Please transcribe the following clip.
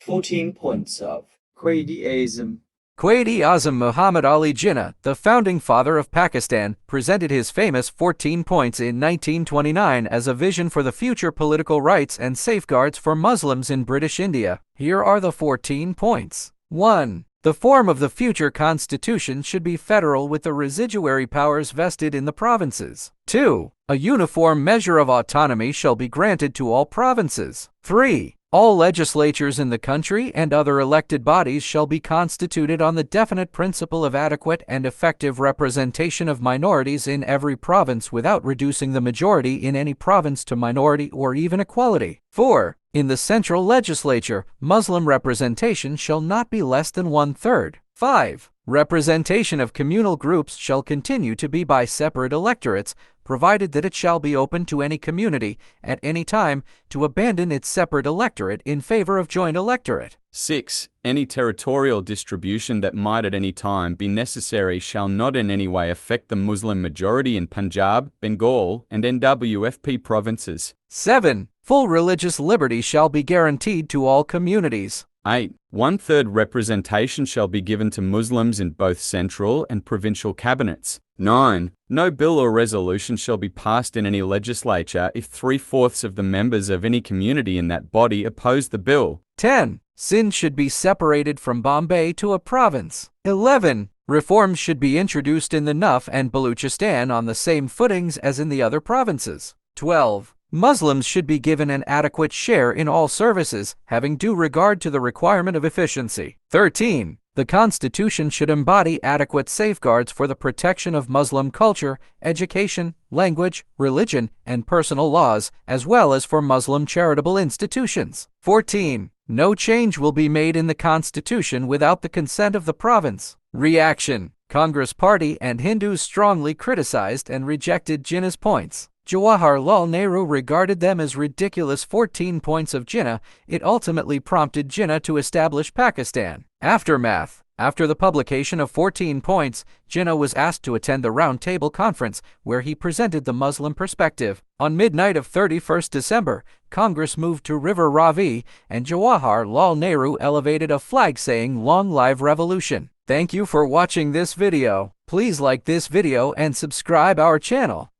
14 points of Quaid Azam. Quaid-e-Azam Muhammad Ali Jinnah, the founding father of Pakistan, presented his famous 14 points in 1929 as a vision for the future political rights and safeguards for Muslims in British India. Here are the 14 points. 1. The form of the future constitution should be federal with the residuary powers vested in the provinces. 2. A uniform measure of autonomy shall be granted to all provinces. 3. All legislatures in the country and other elected bodies shall be constituted on the definite principle of adequate and effective representation of minorities in every province without reducing the majority in any province to minority or even equality. 4. In the central legislature, Muslim representation shall not be less than 1/3. 5. Representation of communal groups shall continue to be by separate electorates, provided that it shall be open to any community, at any time, to abandon its separate electorate in favor of joint electorate. 6. Any territorial distribution that might at any time be necessary shall not in any way affect the Muslim majority in Punjab, Bengal, and NWFP provinces. 7. Full religious liberty shall be guaranteed to all communities. 8. 1/3 representation shall be given to Muslims in both central and provincial cabinets. 9. No bill or resolution shall be passed in any legislature if 3/4 of the members of any community in that body oppose the bill. 10. Sindh should be separated from Bombay to a province. 11. Reforms should be introduced in the Nuf and Baluchistan on the same footings as in the other provinces. 12. Muslims should be given an adequate share in all services, having due regard to the requirement of efficiency. 13. The Constitution should embody adequate safeguards for the protection of Muslim culture, education, language, religion, and personal laws, as well as for Muslim charitable institutions. 14. No change will be made in the Constitution without the consent of the province. Reaction: Congress Party and Hindus strongly criticized and rejected Jinnah's points. Jawaharlal Nehru regarded them as ridiculous 14 points of Jinnah. It ultimately prompted Jinnah to establish Pakistan. Aftermath: After the publication of 14 points, Jinnah was asked to attend the Round Table Conference, where he presented the Muslim perspective. On midnight of 31st December, Congress moved to River Ravi, and Jawaharlal Nehru elevated a flag saying, "Long live revolution." Thank you for watching this video. Please like this video and subscribe our channel.